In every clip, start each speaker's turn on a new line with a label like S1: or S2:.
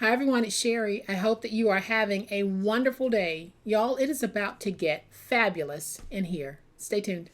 S1: Hi everyone, it's Sherry. I hope that you are having a wonderful day. Y'all, it is about to get fabulous in here. Stay tuned.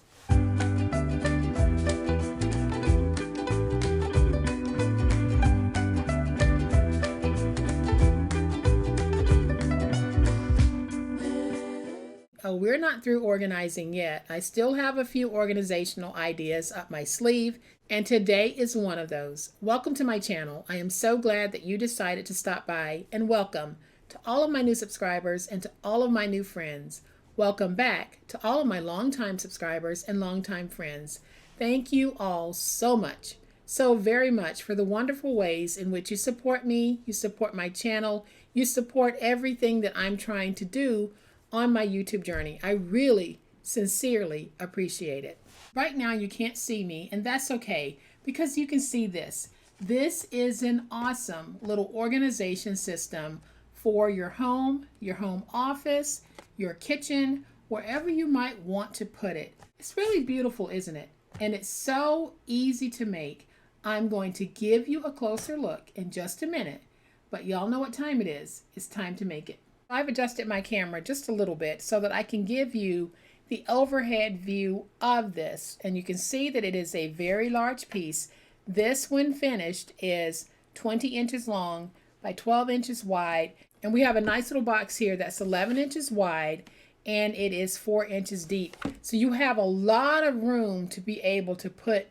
S1: Oh, we're not through organizing yet. I still have a few organizational ideas up my sleeve, and today is one of those. Welcome to my channel. I am so glad that you decided to stop by, and welcome to all of my new subscribers and to all of my new friends. Welcome back to all of my longtime subscribers and longtime friends. Thank you all so much, so very much for the wonderful ways in which you support me, you support my channel, you support everything that I'm trying to do on my YouTube journey. I really, sincerely appreciate it. Right now you can't see me, and that's okay because you can see this. This is an awesome little organization system for your home office, your kitchen, wherever you might want to put it. It's really beautiful, isn't it? And it's so easy to make. I'm going to give you a closer look in just a minute, but y'all know what time it is. It's time to make it. I've adjusted my camera just a little bit so that I can give you the overhead view of this. And you can see that it is a very large piece. This, when finished, is 20 inches long by 12 inches wide. And we have a nice little box here that's 11 inches wide and it is 4 inches deep. So you have a lot of room to be able to put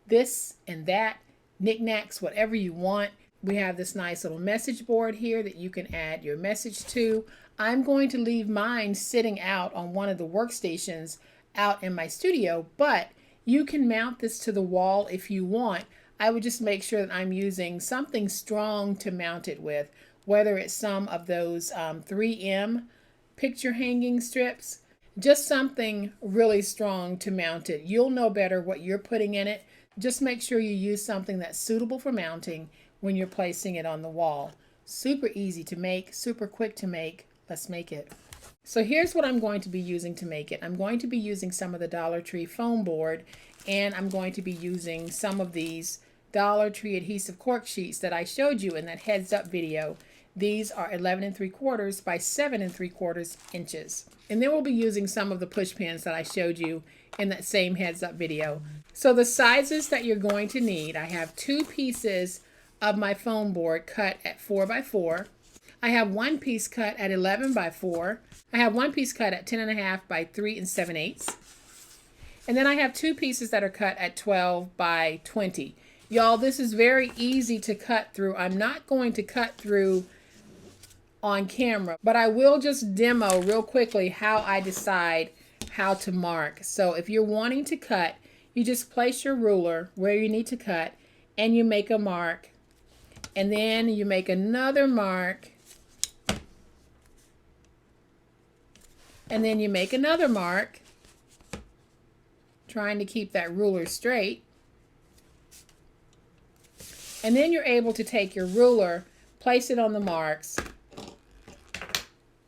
S1: this and that, knickknacks, whatever you want. We have this nice little message board here that you can add your message to. I'm going to leave mine sitting out on one of the workstations out in my studio, but you can mount this to the wall if you want. I would just make sure that I'm using something strong to mount it with, whether it's some of those 3M picture hanging strips, just something really strong to mount it. You'll know better what you're putting in it. Just make sure you use something that's suitable for mounting when you're placing it on the wall. Super easy to make, super quick to make. Let's make it. So here's what I'm going to be using to make it. I'm going to be using some of the Dollar Tree foam board, and I'm going to be using some of these Dollar Tree adhesive cork sheets that I showed you in that heads up video. These are 11 3/4 by 7 3/4 inches. And then we'll be using some of the push pins that I showed you in that same heads up video. So the sizes that you're going to need, I have 2 pieces of my foam board cut at 4 by 4. I have 1 piece cut at 11 by 4. I have 1 piece cut at 10.5 by 3 7/8. And then I have 2 pieces that are cut at 12 by 20. Y'all, this is very easy to cut through. I'm not going to cut through on camera, but I will just demo real quickly how I decide how to mark. So if you're wanting to cut, you just place your ruler where you need to cut and you make a mark. And then you make another mark. And then you make another mark, trying to keep that ruler straight. And then you're able to take your ruler, place it on the marks,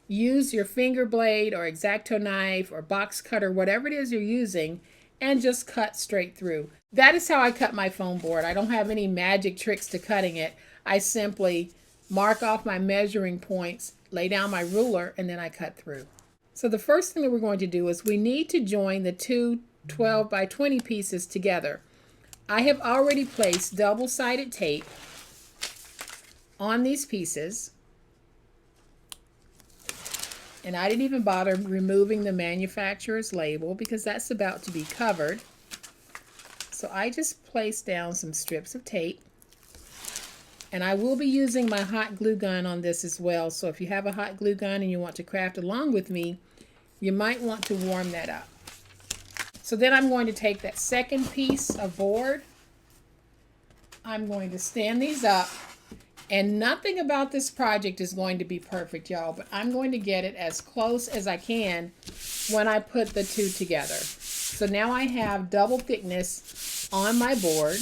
S1: use your finger blade or X-Acto knife or box cutter, whatever it is you're using, and just cut straight through. That is how I cut my foam board. I don't have any magic tricks to cutting it. I simply mark off my measuring points, lay down my ruler, and then I cut through. So the first thing that we're going to do is we need to join the 2 12 by 20 pieces together. I have already placed double-sided tape on these pieces, and I didn't even bother removing the manufacturer's label because that's about to be covered. So I just placed down some strips of tape, and I will be using my hot glue gun on this as well. So if you have a hot glue gun and you want to craft along with me, you might want to warm that up. So then I'm going to take that second piece of board. I'm going to stand these up, and nothing about this project is going to be perfect, y'all, but I'm going to get it as close as I can when I put the two together. So now I have double thickness on my board,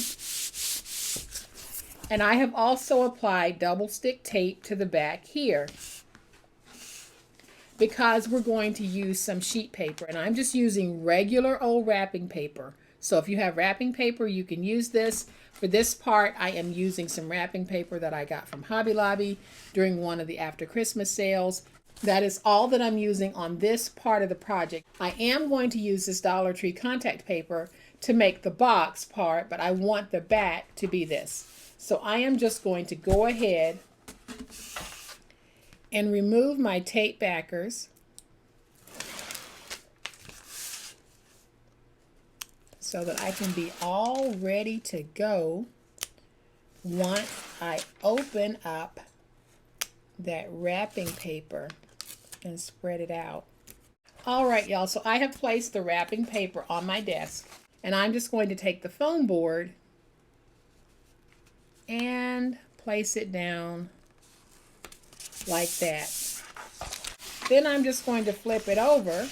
S1: and I have also applied double stick tape to the back here because we're going to use some sheet paper, and I'm just using regular old wrapping paper. So if you have wrapping paper, you can use this. For this part, I am using some wrapping paper that I got from Hobby Lobby during one of the after Christmas sales. That is all that I'm using on this part of the project. I am going to use this Dollar Tree contact paper to make the box part, but I want the back to be this. So I am just going to go ahead and remove my tape backers. So that I can be all ready to go once I open up that wrapping paper and spread it out. All right, y'all, so I have placed the wrapping paper on my desk, and I'm just going to take the foam board and place it down like that. Then I'm just going to flip it over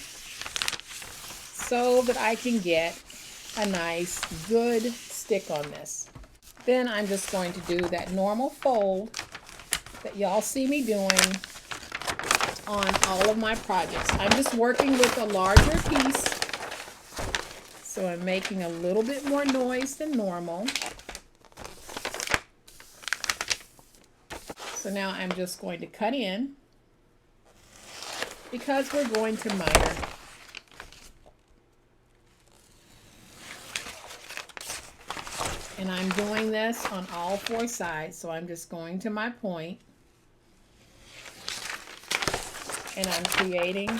S1: so that I can get a nice good stick on this. Then I'm just going to do that normal fold that y'all see me doing on all of my projects. I'm just working with a larger piece, so I'm making a little bit more noise than normal. So now I'm just going to cut in because we're going to miter. And I'm doing this on all four sides, so I'm just going to my point and I'm creating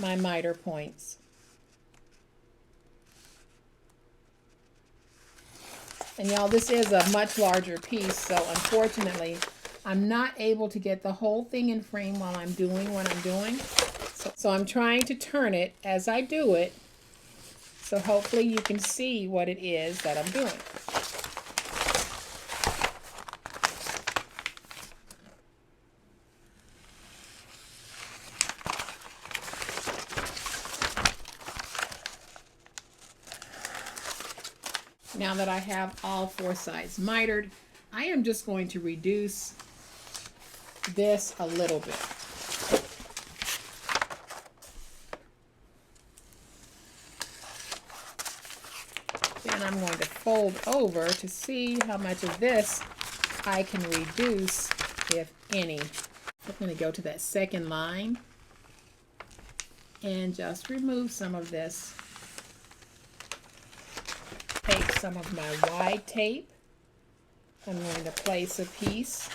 S1: my miter points. And y'all, this is a much larger piece, so unfortunately I'm not able to get the whole thing in frame while I'm doing what I'm doing. So I'm trying to turn it as I do it, so hopefully you can see what it is that I'm doing. Now that I have all four sides mitered, I am just going to reduce this a little bit. Then I'm going to fold over to see how much of this I can reduce, if any. I'm going to go to that second line and just remove some of this. Take some of my wide tape. I'm going to place a piece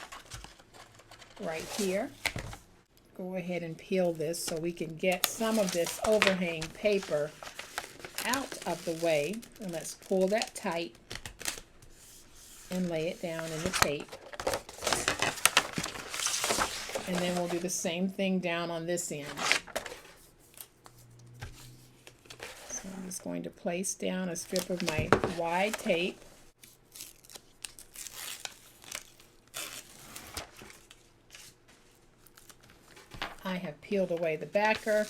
S1: right here. Go ahead and peel this so we can get some of this overhang paper out of the way. And let's pull that tight and lay it down in the tape. And then we'll do the same thing down on this end. So I'm just going to place down a strip of my wide tape. I have peeled away the backer,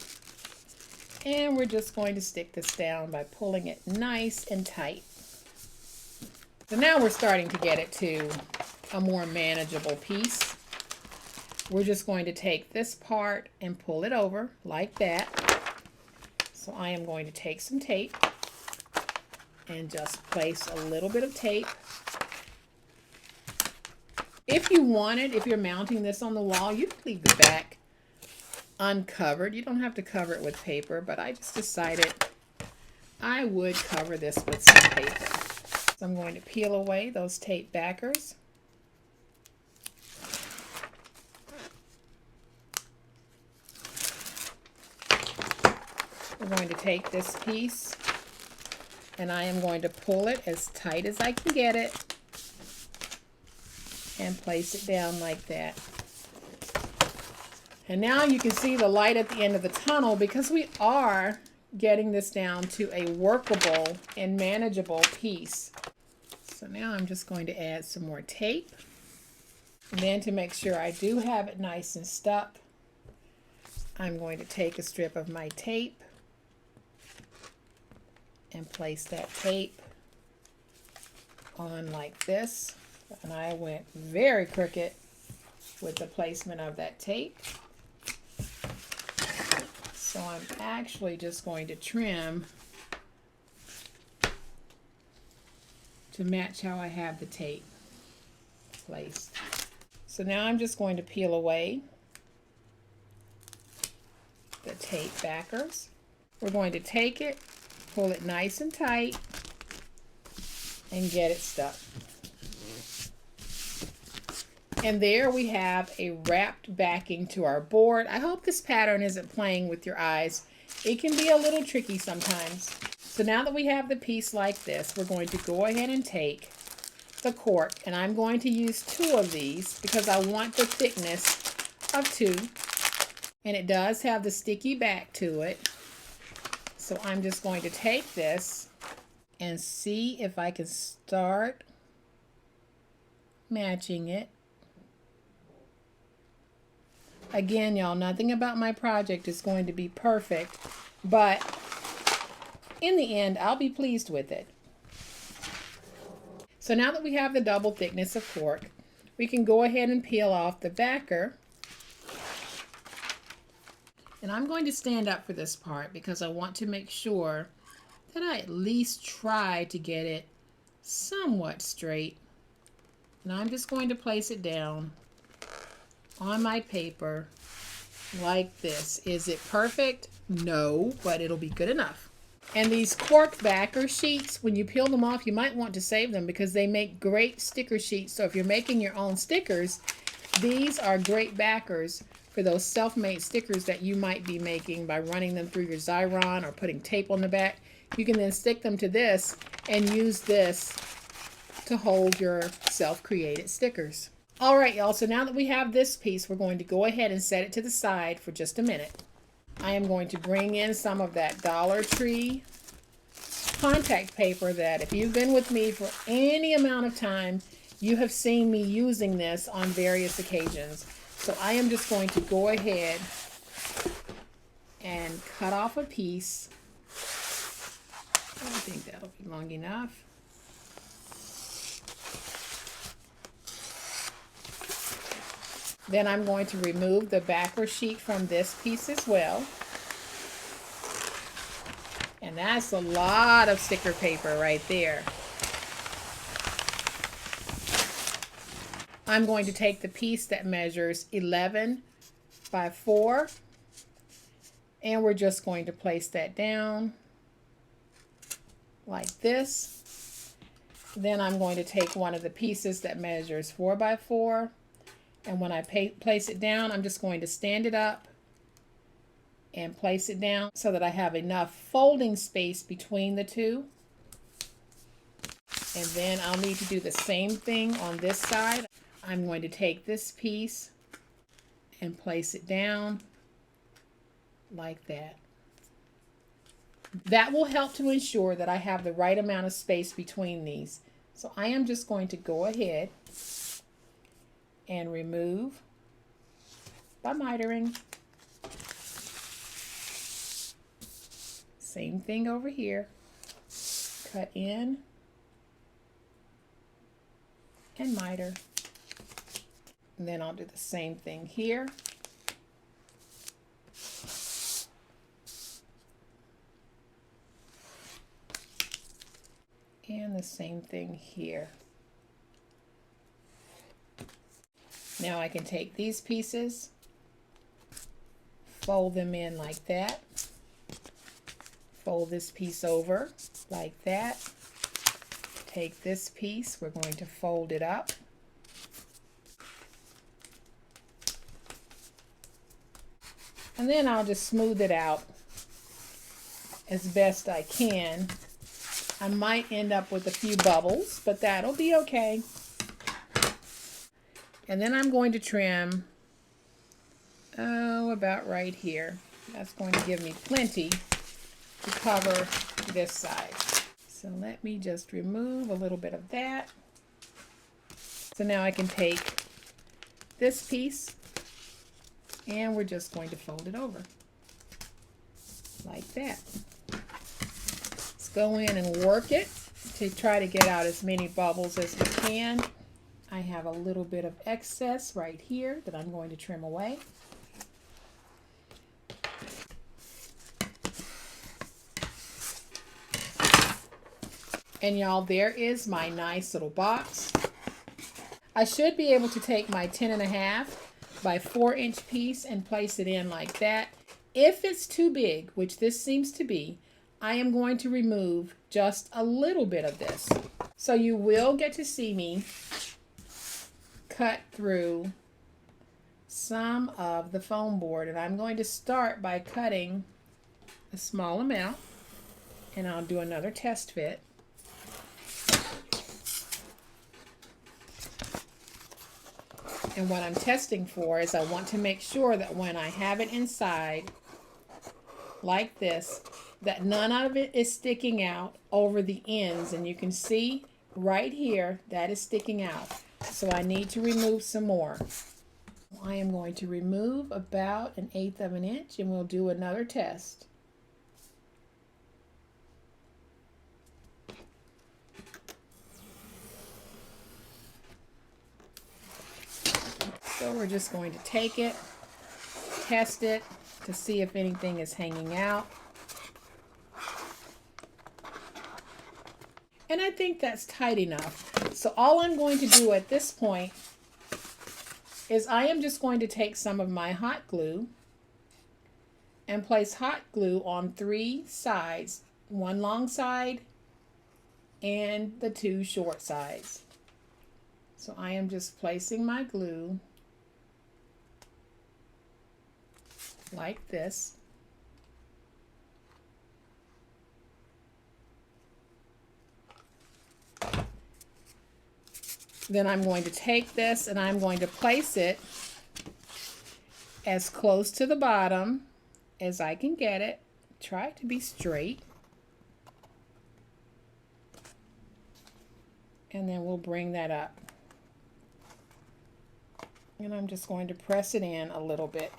S1: and we're just going to stick this down by pulling it nice and tight. So now we're starting to get it to a more manageable piece. We're just going to take this part and pull it over like that. So I am going to take some tape and just place a little bit of tape. If you wanted, if you're mounting this on the wall, you can leave the back uncovered. You don't have to cover it with paper, but I just decided I would cover this with some paper. So I'm going to peel away those tape backers. We're going to take this piece and I am going to pull it as tight as I can get it and place it down like that. And now you can see the light at the end of the tunnel because we are getting this down to a workable and manageable piece. So now I'm just going to add some more tape. And then to make sure I do have it nice and stuck, I'm going to take a strip of my tape and place that tape on like this. And I went very crooked with the placement of that tape. So I'm actually just going to trim to match how I have the tape placed. So now I'm just going to peel away the tape backers. We're going to take it, pull it nice and tight, and get it stuck. And there we have a wrapped backing to our board. I hope this pattern isn't playing with your eyes. It can be a little tricky sometimes. So now that we have the piece like this, we're going to go ahead and take the cork, and I'm going to use 2 of these because I want the thickness of 2. And it does have the sticky back to it. So I'm just going to take this and see if I can start matching it. Again, y'all, nothing about my project is going to be perfect, but in the end, I'll be pleased with it. So now that we have the double thickness of cork, we can go ahead and peel off the backer. And I'm going to stand up for this part because I want to make sure that I at least try to get it somewhat straight. And I'm just going to place it down on my paper like this. Is it perfect? No, but it'll be good enough. And these cork backer sheets, when you peel them off, you might want to save them because they make great sticker sheets. So if you're making your own stickers, these are great backers for those self-made stickers that you might be making by running them through your Xyron or putting tape on the back. You can then stick them to this and use this to hold your self-created stickers. All right, y'all, so now that we have this piece, we're going to go ahead and set it to the side for just a minute. I am going to bring in some of that Dollar Tree contact paper that if you've been with me for any amount of time, you have seen me using this on various occasions. So I am just going to go ahead and cut off a piece. I think that'll be long enough. Then I'm going to remove the backer sheet from this piece as well. And that's a lot of sticker paper right there. I'm going to take the piece that measures 11 by 4, and we're just going to place that down like this. Then I'm going to take one of the pieces that measures 4 by 4, and when I place it down, I'm just going to stand it up and place it down so that I have enough folding space between the two. And then I'll need to do the same thing on this side. I'm going to take this piece and place it down like that. That will help to ensure that I have the right amount of space between these. So I am just going to go ahead and remove by mitering. Same thing over here. Cut in and miter. And then I'll do the same thing here. And the same thing here. Now I can take these pieces, fold them in like that, fold this piece over like that, take this piece, we're going to fold it up, and then I'll just smooth it out as best I can. I might end up with a few bubbles, but that'll be okay. And then I'm going to trim, about right here. That's going to give me plenty to cover this side. So let me just remove a little bit of that. So now I can take this piece and we're just going to fold it over like that. Let's go in and work it to try to get out as many bubbles as we can. I have a little bit of excess right here that I'm going to trim away. And y'all, there is my nice little box. I should be able to take my 10.5 by 4-inch piece and place it in like that. If it's too big, which this seems to be, I am going to remove just a little bit of this. So you will get to see me cut through some of the foam board, and I'm going to start by cutting a small amount, and I'll do another test fit. And what I'm testing for is I want to make sure that when I have it inside like this, that none of it is sticking out over the ends, and you can see right here that is sticking out. So I need to remove some more. I am going to remove about 1/8 of an inch, and we'll do another test. So we're just going to take it, test it to see if anything is hanging out. And I think that's tight enough. So all I'm going to do at this point is I am just going to take some of my hot glue and place hot glue on 3 sides, one long side and the 2 short sides. So I am just placing my glue like this. Then I'm going to take this and I'm going to place it as close to the bottom as I can get it. Try to be straight. And then we'll bring that up. And I'm just going to press it in a little bit.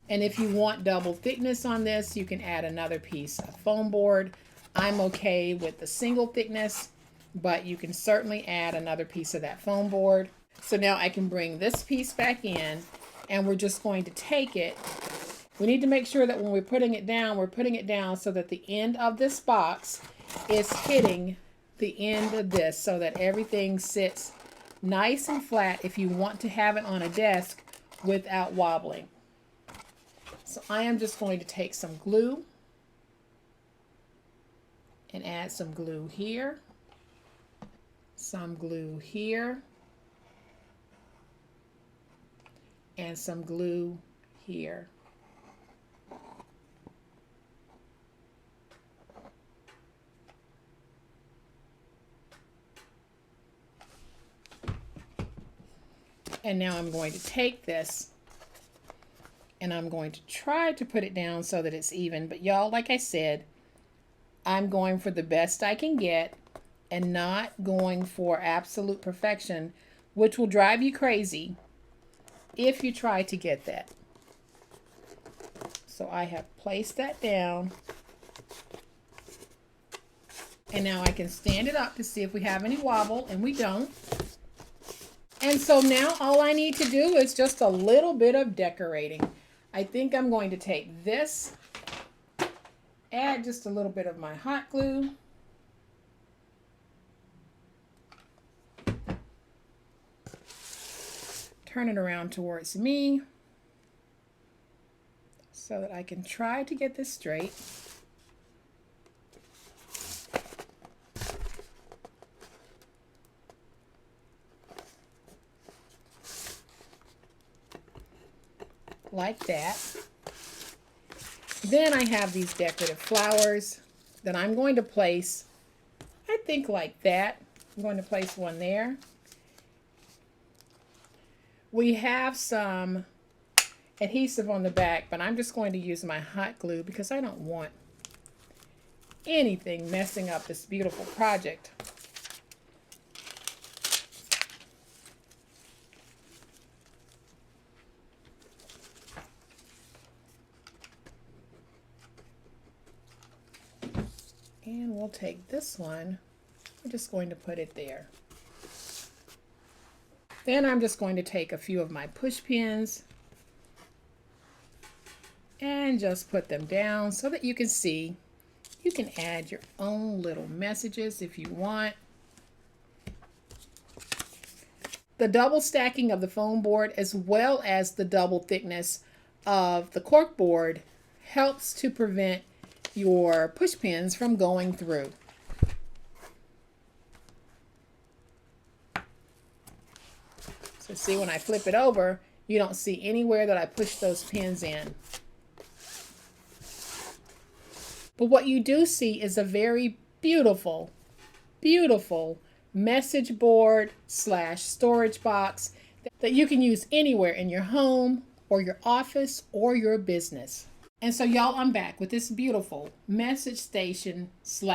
S1: And if you want double thickness on this, you can add another piece of foam board. I'm okay with the single thickness, but you can certainly add another piece of that foam board. So now I can bring this piece back in, and we're just going to take it. We need to make sure that when we're putting it down so that the end of this box is hitting the end of this so that everything sits nice and flat if you want to have it on a desk without wobbling. So I am just going to take some glue and add some glue here, some glue here, and some glue here. And now I'm going to take this and I'm going to try to put it down so that it's even. But y'all, like I said, I'm going for the best I can get and not going for absolute perfection, which will drive you crazy if you try to get that. So I have placed that down. And now I can stand it up to see if we have any wobble, and we don't. And so now all I need to do is just a little bit of decorating. I think I'm going to take this, add just a little bit of my hot glue, turn it around towards me so that I can try to get this straight. Like that. Then I have these decorative flowers that I'm going to place, I think like that. I'm going to place one there. We have some adhesive on the back, but I'm just going to use my hot glue because I don't want anything messing up this beautiful project. And we'll take this one, we're just going to put it there. Then I'm just going to take a few of my push pins and just put them down so that you can see. You can add your own little messages if you want. The double stacking of the foam board as well as the double thickness of the cork board helps to prevent your push pins from going through. So see, when I flip it over, you don't see anywhere that I push those pins in. But what you do see is a very beautiful, beautiful message board / storage box that you can use anywhere in your home or your office or your business. And so y'all, I'm back with this beautiful message station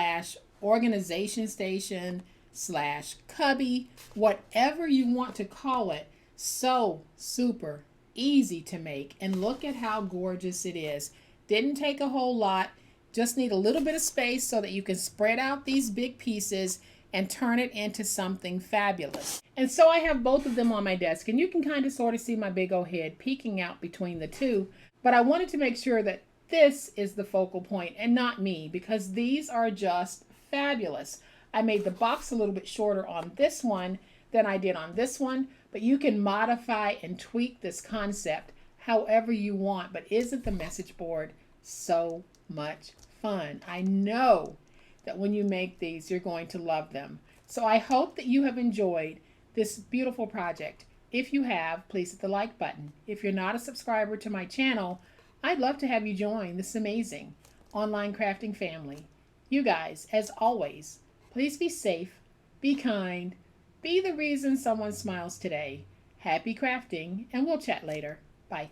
S1: / organization station / cubby, whatever you want to call it. So super easy to make, and look at how gorgeous it is. Didn't take a whole lot, just need a little bit of space so that you can spread out these big pieces and turn it into something fabulous. And so I have both of them on my desk, and you can kind of sort of see my big old head peeking out between the two, but I wanted to make sure that this is the focal point and not me, because these are just fabulous. I made the box a little bit shorter on this one than I did on this one, but you can modify and tweak this concept however you want. But isn't the message board so much fun? I know that when you make these, you're going to love them. So I hope that you have enjoyed this beautiful project. If you have, please hit the like button. If you're not a subscriber to my channel, I'd love to have you join this amazing online crafting family. You guys, as always, please be safe, be kind, be the reason someone smiles today. Happy crafting, and we'll chat later. Bye.